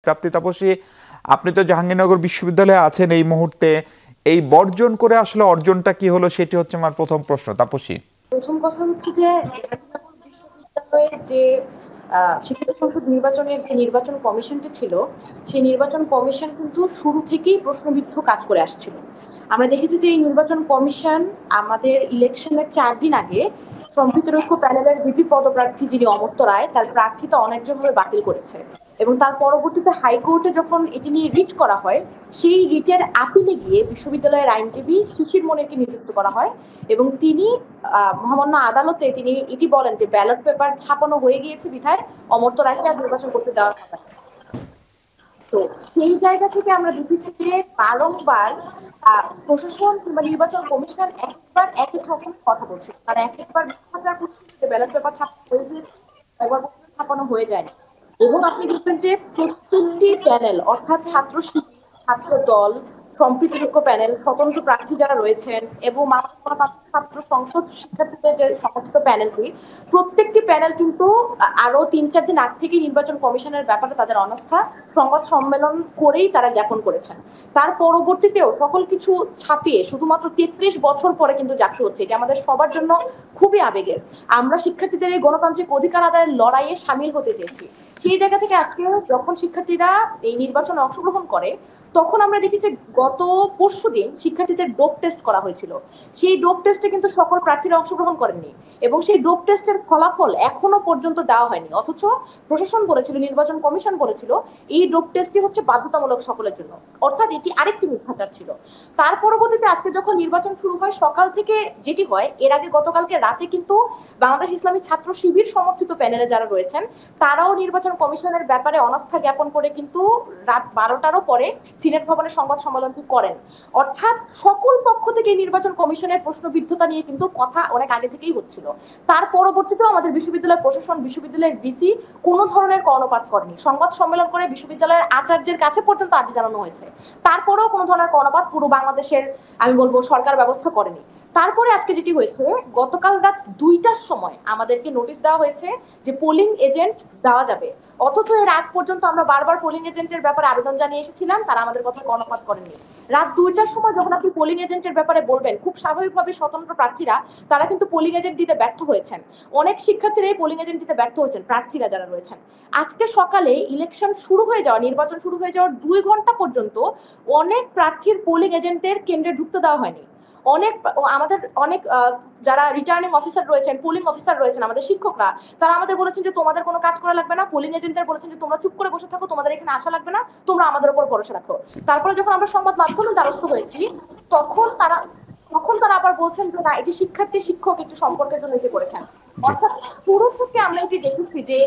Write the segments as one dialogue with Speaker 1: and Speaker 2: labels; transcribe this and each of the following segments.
Speaker 1: প্রাপ্তি। তাপসী, আপনি তো জাহাঙ্গীরনগর বিশ্ববিদ্যালয়ে আছেন এই মুহূর্তে, এই বর্জন করে আসলে অর্জনটা কি হলো সেটি হচ্ছে আমার প্রথম প্রশ্ন। তাপসী,
Speaker 2: প্রথম কথা হচ্ছে যে জাহাঙ্গীরনগর বিশ্ববিদ্যালয়ের যে শিক্ষক সংসদ নির্বাচনের যে নির্বাচন কমিশনটি ছিল, সেই নির্বাচন কমিশন কিন্তু শুরু থেকেই প্রশ্নবিদ্ধ কাজ করে আসছিল। আমরা দেখেছি যে এই নির্বাচন কমিশন আমাদের ইলেকশনের 4 দিন আগে সম্প্রীতি ঐক্য প্যানেলের ভিপি পদপ্রার্থী যিনি অমর্ত্য রায় তার প্রার্থিতা অন্যায্যভাবে বাতিল করেছে, এবং তার পরবর্তীতে হাইকোর্টে যখন এটি নিয়ে রিট করা হয়, সেই রিটের আপিলে গিয়ে বিশ্ববিদ্যালয়ের আইনজীবী শিশির মনিরকে নিযুক্ত করা হয়, এবং তিনি মহামান্য আদালতে তিনি এটি বলেন যে ব্যালট পেপার ছাপানো হয়ে গিয়েছে বিধায় অমর্ত্য রায়কে আর নির্বাচন করতে দেওয়া হবে না। তো সেই জায়গা থেকে আমরা দেখেছি যে বারংবার প্রশাসন কিংবা নির্বাচন কমিশন একবার এক এক রকমের কথা বলছে, তারা এক একবার মিথ্যাচার করছে যে ব্যালট পেপার ছাপানো হয়ে গিয়েছে, একবার বলছে ছাপানো হয়ে যায়নি। এবং আপনি দেখবেন যে প্রত্যেকটি প্যানেল অর্থাৎ ছাত্র শিবির, ছাত্র দল, সম্প্রীতি ঐক্য প্যানেল, স্বতন্ত্র প্রার্থী যারা রয়েছেন এবং ছাত্র সংসদ শিক্ষার্থীদের যে সমর্থিত প্যানেলটি, প্রত্যেকটি প্যানেল কিন্তু আরো 3-4 দিন আগ থেকে নির্বাচন কমিশনের ব্যাপারে তাদের অনাস্থা সংবাদ সম্মেলন করেই তারা জ্ঞাপন করেছেন। তার পরবর্তীতেও সকল কিছু ছাপিয়ে শুধুমাত্র 33 বছর পরে কিন্তু জাকসু হচ্ছে, এটা আমাদের সবার জন্য খুবই আবেগের। আমরা শিক্ষার্থীদের এই গণতান্ত্রিক অধিকার আদায়ের লড়াইয়ে সামিল হতে চেয়েছি। সেই জায়গা থেকে আজকে যখন শিক্ষার্থীরা এই নির্বাচনে অংশগ্রহণ করে, তখন আমরা দেখি যে গত পরশুদিন শিক্ষার্থীদের ডোপ টেস্ট করা হয়েছিল। সেই ডোপ টেস্টে কিন্তু সকল প্রার্থীরা অংশগ্রহণ করেননি, এবং সেই ডোপ টেস্টের ফলাফল এখনো পর্যন্ত দেওয়া হয়নি। অথচ প্রশাসন বলেছিল, নির্বাচন কমিশন বলেছিল এই ডোপ টেস্টটি হচ্ছে বাধ্যতামূলক সকলের জন্য, অর্থাৎ এটি আরেকটি মিথ্যাচার ছিল। তার পরবর্তীতে আজকে যখন নির্বাচন শুরু হয় সকাল থেকে যেটি হয়, এর আগে গতকালকে রাতে কিন্তু বাংলাদেশ ইসলামী ছাত্র শিবির সমর্থিত প্যানেলে যারা রয়েছেন তারাও নির্বাচন কমিশনের ব্যাপারে অনাস্থা জ্ঞাপন করে কিন্তু রাত 12টারও পরে সিনেট ভবনে সংবাদ সম্মেলনটি করেন। অর্থাৎ সকল পক্ষ থেকে নির্বাচন কমিশনের প্রশ্নবিদ্ধতা নিয়ে কিন্তু কথা অনেক আগে থেকেই হচ্ছিল। তার পরবর্তীতেও আমাদের বিশ্ববিদ্যালয় প্রশাসন, বিশ্ববিদ্যালয়ের ভিসি কোনো ধরনের কর্ণপাত করেনি। সংবাদ সম্মেলন করে বিশ্ববিদ্যালয়ের আচার্যের কাছে পর্যন্ত আর্জি জানানো হয়েছে, তারপরেও কোনো ধরনের কর্ণপাত পুরো বাংলাদেশের আমি বলবো সরকার ব্যবস্থা করেনি। তারপরে আজকে যেটি হয়েছে, গতকাল রাত 2টার সময় আমাদেরকে নোটিশ দেওয়া হয়েছে যে পোলিং এজেন্ট দেওয়া যাবে। অথচ এর আগ পর্যন্ত আমরা বারবার পোলিং এজেন্টের ব্যাপারে আবেদন জানিয়ে এসেছিলাম, তারা আমাদের কথা কর্ণপাত করেননি। রাত 2টার সময় যখন আপনি পোলিং এজেন্টের ব্যাপারে বলবেন, খুব স্বাভাবিকভাবে স্বতন্ত্র প্রার্থীরা তারা কিন্তু পোলিং এজেন্ট দিতে ব্যর্থ হয়েছেন। অনেক শিক্ষার্থীরাই পোলিং এজেন্ট দিতে ব্যর্থ হয়েছেন, প্রার্থীরা যারা রয়েছেন। আজকে সকালে ইলেকশন শুরু হয়ে যাওয়া, নির্বাচন শুরু হয়ে যাওয়ার 2 ঘন্টা পর্যন্ত অনেক প্রার্থীর পোলিং এজেন্টের কেন্দ্রে ঢুকতে দেওয়া হয়নি। অনেক আমাদের অনেক যারা রিটার্নিং অফিসার রয়েছেন, পোলিং অফিসার রয়েছেন, আমাদের শিক্ষকরা, তারা আমাদের বলেছেন যে তোমাদের কোনো কাজ করা লাগবে না। পোলিং এজেন্টদের বলেছেন যে তোমরা চুপ করে বসে থাকো, তোমাদের এখানে আসা লাগবে না, তোমরা আমাদের উপর ভরসা রাখো। তারপরে যখন আমরা সংবাদ মাধ্যমের দ্বারস্থ হয়েছি, তখন তারা তখন তারা আবার বলছেন যে না, এটি শিক্ষার্থী শিক্ষক একটু সম্পর্কের জন্য এটি করেছেন।
Speaker 1: জি।
Speaker 2: অর্থাৎ শুরু থেকে আমরা এটি দেখেছি যে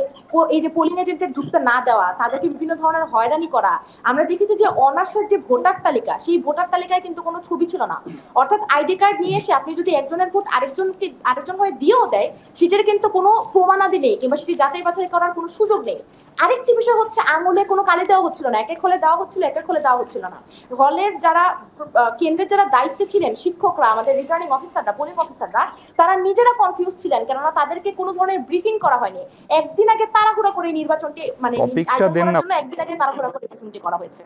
Speaker 2: এই যে পোলিং এজেন্টের ঢুকতে না দেওয়া, তাদেরকে বিভিন্ন ধরনের হয়রানি করা। আমরা দেখেছি যে অনার্সের যে ভোটার তালিকা, সেই ভোটার তালিকায় কিন্তু কোনো ছবি ছিল না। অর্থাৎ আইডি কার্ড নিয়ে এসে আপনি যদি একজনের ভোট আরেকজন হয়ে দিয়েও দেয়, সেটার কিন্তু কোনো প্রমাণাদি নেই কিংবা সেটি যাচাই বাছাই করার কোনো সুযোগ নেই। আরেকটি বিষয় হচ্ছে আঙুলে কোনো কালি দেওয়া হচ্ছিল না, এক এক হলে দেওয়া হচ্ছিল, এক এক হলে দেওয়া হচ্ছিল না। হলের যারা কেন্দ্রের যারা দায়িত্বে ছিলেন, শিক্ষকরা, আমাদের রিটার্নিং অফিসাররা, পোলিং অফিসাররা, তারা নিজেরা কনফিউজ ছিলেন, কেননা তাদেরকে কোনো ধরনের ব্রিফিং করা হয়নি। একদিন আগে তাড়াহুড়া করে নির্বাচনটি মানে
Speaker 1: টপিকটা
Speaker 2: আয়োজন
Speaker 1: দেন
Speaker 2: করার
Speaker 1: না।
Speaker 2: জন্য একদিন আগে তাড়াহুড়া করে ব্রিফিংটি করা হয়েছে।